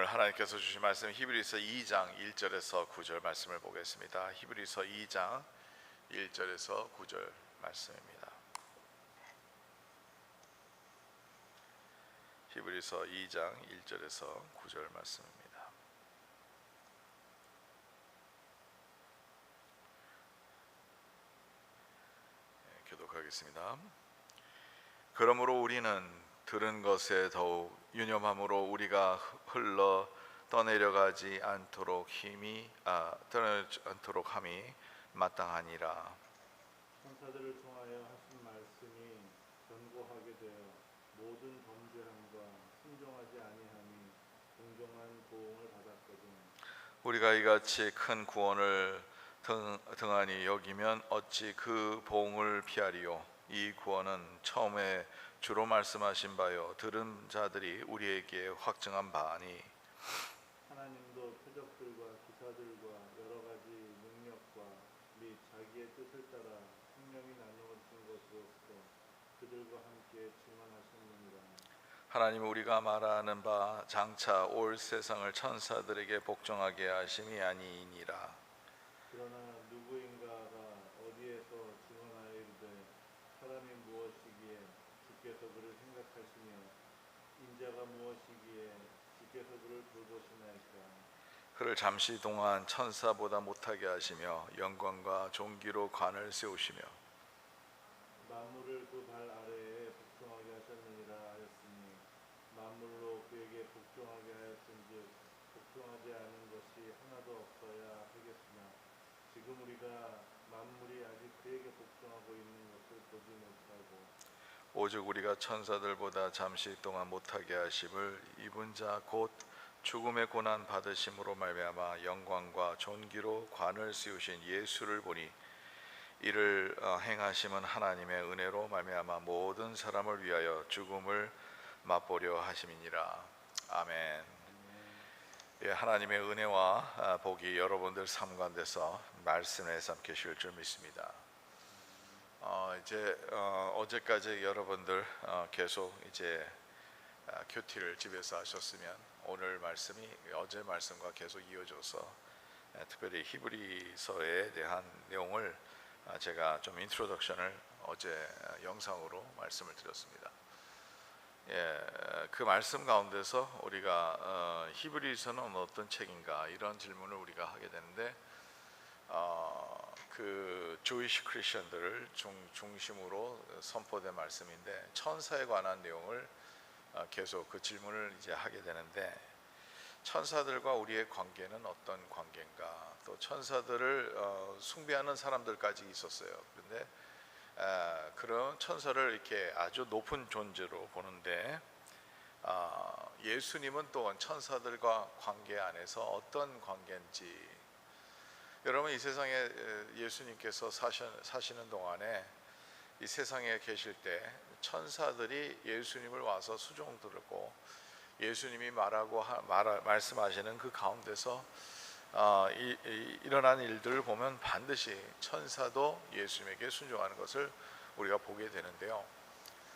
하나님께서 주신 말씀 히브리서 2장 1절에서 9절 말씀을 보겠습니다. 히브리서 2장 1절에서 9절 말씀입니다. 히브리서 2장 1절에서 9절 말씀입니다. 교독하겠습니다. 그러므로 우리는 들은 것에 더욱 유념함으로 우리가 흘러 떠내려가지 않도록 함이 마땅하니라. 천사들을 통하여 하신 말씀이 견고하게 되어 모든 범죄함과 순종하지 아니함이 공정한 보응을 받았거든. 우리가 이같이 큰 구원을 등한히 여기면 어찌 그 보응을 피하리요. 이 구원은 처음에 주로 말씀하신 바요 들은 자들이 우리에게 확증한 바니, 하나님도 표적들과 기사들과 여러 가지 능력과 및 자기의 뜻을 따라 생명이 나누어진 것으로서 그들과 함께 증언하셨느니라. 하나님 우리가 말하는 바 장차 올 세상을 천사들에게 복종하게 하심이 아니니라. 그러나 누구인가가 어디에서 증언하여 이르되 사람이 무엇이기에 주께서 그를 생각하시며 인자가 무엇이기에 주께서 그를 돌보시나이까. 그를 잠시 동안 천사보다 못하게 하시며 영광과 존귀로 관을 세우시며 만물을 그 발 아래에 복종하게 하셨느니라 하였으니 만물로 그에게 복종하게 하였은즉 복종하지 않은 것이 하나도 없어야 하겠으나 지금 우리가 만물이 아직 그에게 복종하고 있는 것을 보지 못하고 오직 우리가 천사들보다 잠시 동안 못하게 하심을 입은 자 곧 죽음의 고난 받으심으로 말미암아 영광과 존귀로 관을 씌우신 예수를 보니 이를 행하심은 하나님의 은혜로 말미암아 모든 사람을 위하여 죽음을 맛보려 하심이니라. 아멘. 예, 하나님의 은혜와 복이 여러분들 삶 가운데서 말씀에 삼키실 줄 믿습니다. 어제까지 여러분들 계속 이제 큐티를 집에서 하셨으면 오늘 말씀이 어제 말씀과 계속 이어져서 특별히 히브리서에 대한 내용을 제가 좀 인트로덕션을 어제 영상으로 말씀을 드렸습니다. 예, 그 말씀 가운데서 우리가 히브리서는 어떤 책인가 이런 질문을 우리가 하게 되는데 그 조이시 크리스천들을 중심으로 선포된 말씀인데 천사에 관한 내용을 계속 그 질문을 이제 하게 되는데 천사들과 우리의 관계는 어떤 관계인가, 또 천사들을 숭배하는 사람들까지 있었어요. 그런데 그런 천사를 이렇게 아주 높은 존재로 보는데 예수님은 또한 천사들과 관계 안에서 어떤 관계인지, 여러분 이 세상에 예수님께서 사시는 동안에 이 세상에 계실 때 천사들이 예수님을 와서 수종 들고 예수님이 말씀하시는 그 가운데서 일어난 일들을 보면 반드시 천사도 예수님에게 순종하는 것을 우리가 보게 되는데요.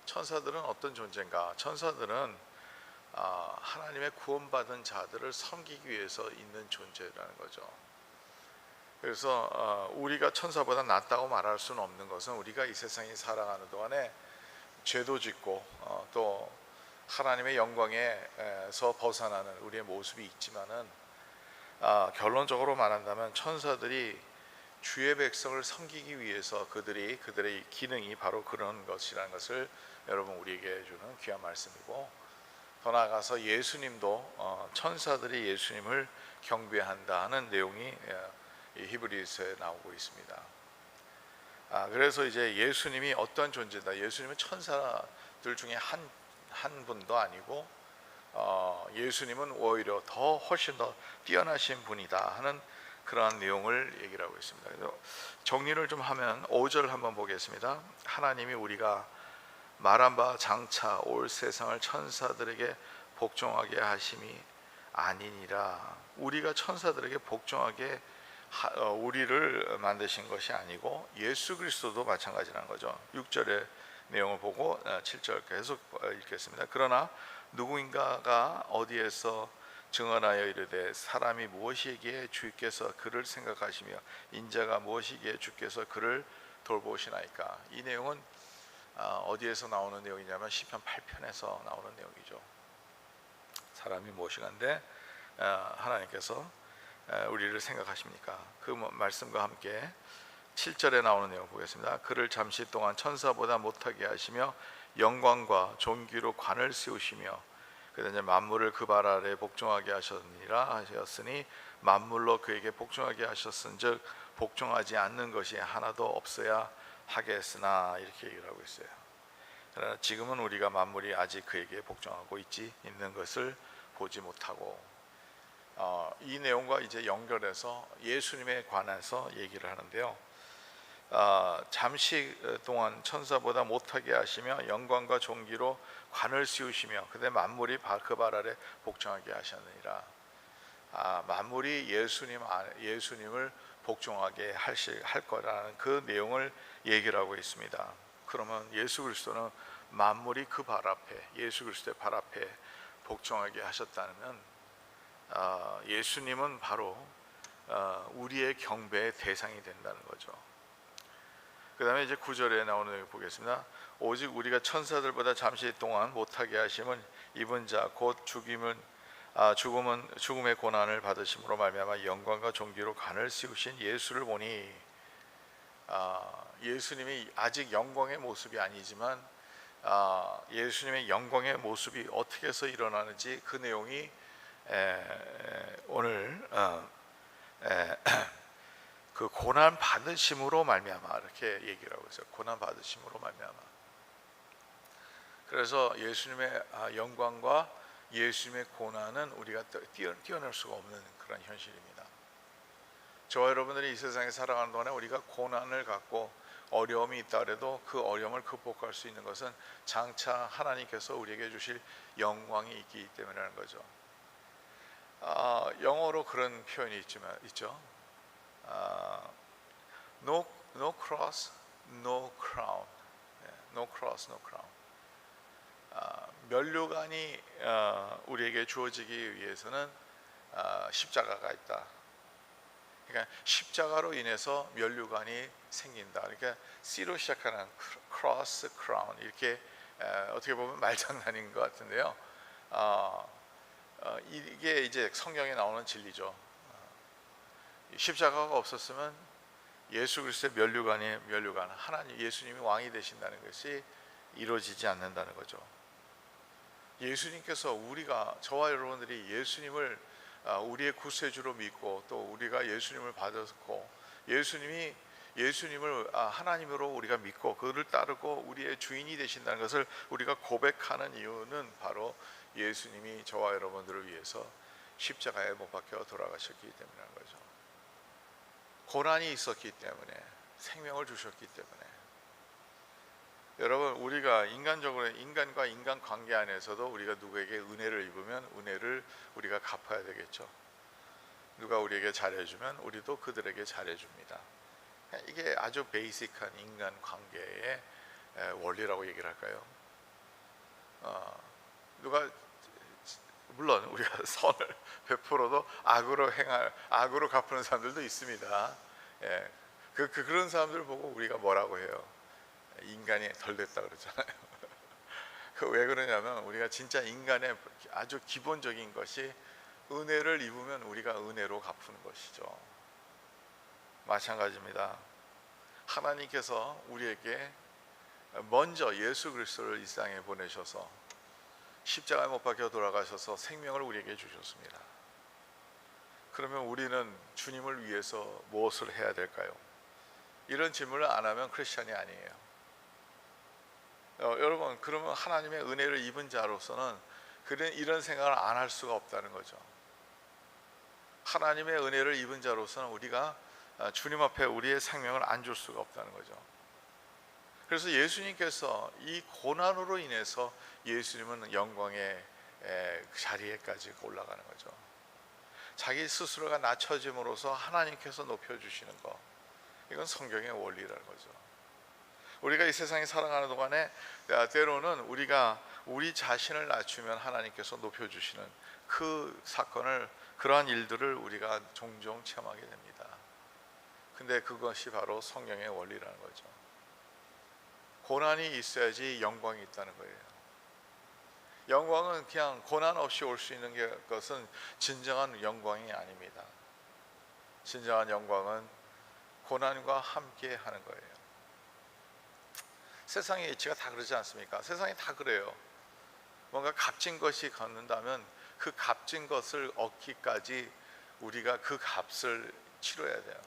천사들은 어떤 존재인가? 천사들은 하나님의 구원받은 자들을 섬기기 위해서 있는 존재라는 거죠. 그래서 우리가 천사보다 낫다고 말할 수는 없는 것은 우리가 이 세상에 살아가는 동안에 죄도 짓고 또 하나님의 영광에서 벗어나는 우리의 모습이 있지만은 결론적으로 말한다면 천사들이 주의 백성을 섬기기 위해서 그들의 기능이 바로 그런 것이라는 것을 여러분 우리에게 주는 귀한 말씀이고, 더 나아가서 예수님도 천사들이 예수님을 경배한다 하는 내용이 이 히브리서에 나오고 있습니다. 그래서 이제 예수님이 어떤 존재다, 예수님은 천사들 중에 한 분도 아니고 예수님은 오히려 훨씬 더 뛰어나신 분이다 하는 그러한 내용을 얘기를 하고 있습니다. 그래서 정리를 좀 하면 5절 한번 보겠습니다. 하나님이 우리가 말한 바 장차 올 세상을 천사들에게 복종하게 하심이 아니니라. 우리가 천사들에게 복종하게 우리를 만드신 것이 아니고 예수 그리스도도 마찬가지라는 거죠. 6절의 내용을 보고 7절 계속 읽겠습니다. 그러나 누구인가가 어디에서 증언하여 이르되 사람이 무엇이기에 주께서 그를 생각하시며 인자가 무엇이기에 주께서 그를 돌보시나이까. 이 내용은 어디에서 나오는 내용이냐면 시편 8편에서 나오는 내용이죠. 사람이 무엇이간데 하나님께서 우리를 생각하십니까? 그 말씀과 함께 7절에 나오는 내용 보겠습니다. 그를 잠시 동안 천사보다 못하게 하시며 영광과 존귀로 관을 씌우시며 그다음에 만물을 그 발 아래 복종하게 하셨느니라 하셨으니 만물로 그에게 복종하게 하셨은즉 복종하지 않는 것이 하나도 없어야 하겠으나 이렇게 얘기를 하고 있어요. 그러나 지금은 우리가 만물이 아직 그에게 복종하고 있는 것을 보지 못하고 이 내용과 이제 연결해서 예수님에 관해서 얘기를 하는데요. 잠시 동안 천사보다 못하게 하시며 영광과 존귀로 관을 씌우시며 그다음에 만물이 그 발 아래 복종하게 하셨느니라. 만물이 예수님을 복종하게 할 거라는 그 내용을 얘기를 하고 있습니다. 그러면 예수 그리스도는 만물이 그 발 앞에, 예수 그리스도의 발 앞에 복종하게 하셨다면 예수님은 바로 우리의 경배의 대상이 된다는 거죠. 그 다음에 이제 9절에 나오는 내용 보겠습니다. 오직 우리가 천사들보다 잠시 동안 못하게 하심은 입은 자 곧 죽음의 고난을 받으심으로 말미암아 영광과 존귀로 관을 씌우신 예수를 보니, 예수님이 아직 영광의 모습이 아니지만 예수님의 영광의 모습이 어떻게 해서 일어나는지 그 내용이 오늘 그 고난 받으심으로 말미암아 이렇게 얘기를 하고 있어요. 고난 받으심으로 말미암아. 그래서 예수님의 영광과 예수님의 고난은 우리가 뛰어낼 수가 없는 그런 현실입니다. 저와 여러분들이 이 세상에 살아가는 동안에 우리가 고난을 갖고 어려움이 있다 그래도 그 어려움을 극복할 수 있는 것은 장차 하나님께서 우리에게 주실 영광이 있기 때문이라는 거죠. 영어로 그런 표현이 있죠. No cross, no crown. No cross, no crown. 면류관이 우리에게 주어지기 위해서는 십자가가 있다. 그러니까 십자가로 인해서 면류관이 생긴다. 그러니까 C로 시작하는 cross, crown 이렇게 어떻게 보면 말장난인 것 같은데요. 이게 이제 성경에 나오는 진리죠. 십자가가 없었으면 예수 그리스도의 면류관 하나님 예수님이 왕이 되신다는 것이 이루어지지 않는다는 거죠. 예수님께서 저와 여러분들이 예수님을 우리의 구세주로 믿고 또 우리가 예수님을 받았고 예수님을 하나님으로 우리가 믿고 그를 따르고 우리의 주인이 되신다는 것을 우리가 고백하는 이유는 바로 예수님이 저와 여러분들을 위해서 십자가에 못 박혀 돌아가셨기 때문이라는 거죠. 고난이 있었기 때문에, 생명을 주셨기 때문에. 여러분, 우리가 인간적으로 인간과 인간 관계 안에서도 우리가 누구에게 은혜를 입으면 은혜를 우리가 갚아야 되겠죠. 누가 우리에게 잘해주면 우리도 그들에게 잘해줍니다. 이게 아주 베이직한 인간 관계의 원리라고 얘기를 할까요? 물론 우리가 선을 베풀어도 악으로 갚는 사람들도 있습니다. 그런 사람들 보고 우리가 뭐라고 해요? 인간이 덜 됐다 그러잖아요. 왜 그러냐면 우리가 진짜 인간의 아주 기본적인 것이 은혜를 입으면 우리가 은혜로 갚는 것이죠. 마찬가지입니다. 하나님께서 우리에게 먼저 예수 그리스도를 이 땅에 보내셔서 십자가에 못 박혀 돌아가셔서 생명을 우리에게 주셨습니다. 그러면 우리는 주님을 위해서 무엇을 해야 될까요? 이런 질문을 안 하면 크리스찬이 아니에요. 여러분, 그러면 하나님의 은혜를 입은 자로서는 이런 생각을 안 할 수가 없다는 거죠. 하나님의 은혜를 입은 자로서는 우리가 주님 앞에 우리의 생명을 안 줄 수가 없다는 거죠. 그래서 예수님께서 이 고난으로 인해서 예수님은 영광의 자리에까지 올라가는 거죠. 자기 스스로가 낮춰짐으로써 하나님께서 높여주시는 것, 이건 성경의 원리라는 거죠. 우리가 이 세상에 살아가는 동안에 때로는 우리가 우리 자신을 낮추면 하나님께서 높여주시는 그 사건을, 그러한 일들을 우리가 종종 체험하게 됩니다. 근데 그것이 바로 성령의 원리라는 거죠. 고난이 있어야지 영광이 있다는 거예요. 영광은 그냥 고난 없이 올 수 있는 것은 진정한 영광이 아닙니다. 진정한 영광은 고난과 함께 하는 거예요. 세상의 이치가 다 그러지 않습니까? 세상이 다 그래요. 뭔가 값진 것이 갖는다면 그 값진 것을 얻기까지 우리가 그 값을 치러야 돼요.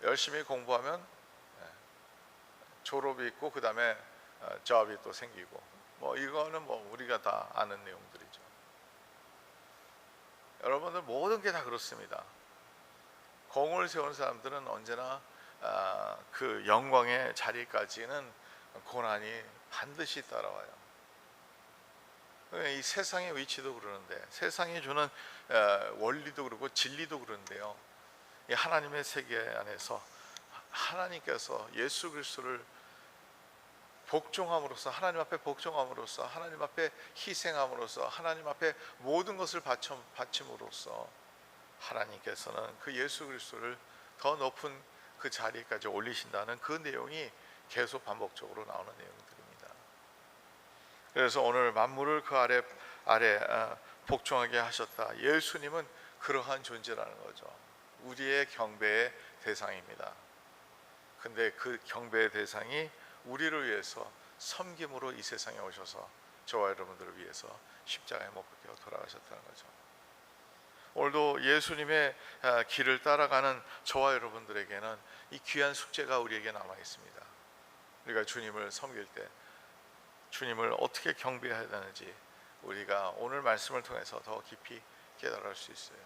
열심히 공부하면 졸업이 있고 그 다음에 job이 또 생기고, 뭐 이거는 뭐 우리가 다 아는 내용들이죠. 여러분들 모든 게 다 그렇습니다. 공을 세우는 사람들은 언제나 그 영광의 자리까지는 고난이 반드시 따라와요. 이 세상의 위치도 그러는데, 세상이 주는 원리도 그렇고 진리도 그런데요, 이 하나님의 세계 안에서 하나님께서 예수 그리스도를 복종함으로써, 하나님 앞에 복종함으로써, 하나님 앞에 희생함으로써, 하나님 앞에 모든 것을 바침으로써 하나님께서는 그 예수 그리스도를 더 높은 그 자리까지 올리신다는 그 내용이 계속 반복적으로 나오는 내용들입니다. 그래서 오늘 만물을 그 아래 복종하게 하셨다. 예수님은 그러한 존재라는 거죠. 우리의 경배의 대상입니다. 근데 그 경배의 대상이 우리를 위해서 섬김으로 이 세상에 오셔서 저와 여러분들을 위해서 십자가에 못 박혀 돌아가셨다는 거죠. 오늘도 예수님의 길을 따라가는 저와 여러분들에게는 이 귀한 숙제가 우리에게 남아 있습니다. 우리가 주님을 섬길 때 주님을 어떻게 경배해야 되는지 우리가 오늘 말씀을 통해서 더 깊이 깨달을 수 있어요.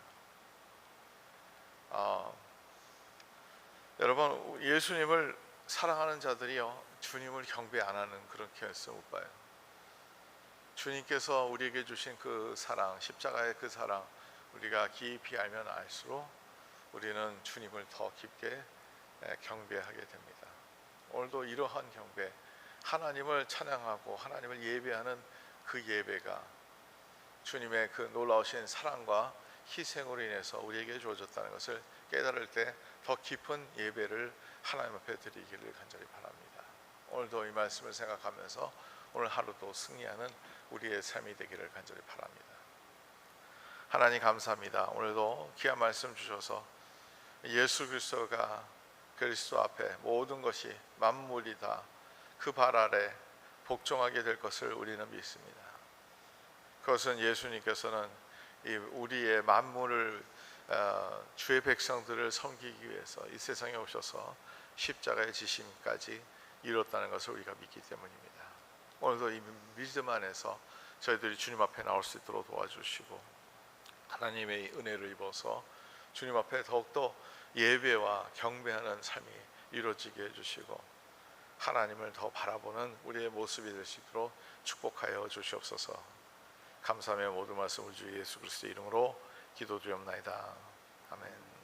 여러분, 예수님을 사랑하는 자들이요, 주님을 경배 안 하는 그런 케이스 못 봐요. 주님께서 우리에게 주신 그 사랑, 십자가의 그 사랑, 우리가 깊이 알면 알수록 우리는 주님을 더 깊게 경배하게 됩니다. 오늘도 이러한 경배, 하나님을 찬양하고 하나님을 예배하는 그 예배가 주님의 그 놀라우신 사랑과 희생으로 인해서 우리에게 주어졌다는 것을 깨달을 때 더 깊은 예배를 하나님 앞에 드리기를 간절히 바랍니다. 오늘도 이 말씀을 생각하면서 오늘 하루도 승리하는 우리의 삶이 되기를 간절히 바랍니다. 하나님 감사합니다. 오늘도 귀한 말씀 주셔서 예수 그리스도가 그리스도 앞에 모든 것이 만물이 다 그 발 아래 복종하게 될 것을 우리는 믿습니다. 그것은 예수님께서는 우리의 만물을 주의 백성들을 섬기기 위해서 이 세상에 오셔서 십자가의 지심까지 이뤘다는 것을 우리가 믿기 때문입니다. 오늘도 이 믿음 안에서 저희들이 주님 앞에 나올 수 있도록 도와주시고 하나님의 은혜를 입어서 주님 앞에 더욱더 예배와 경배하는 삶이 이루어지게 해주시고 하나님을 더 바라보는 우리의 모습이 될 수 있도록 축복하여 주시옵소서. 감사하며 모든 말씀 우리 주 예수 그리스도의 이름으로 기도드리옵나이다. 아멘.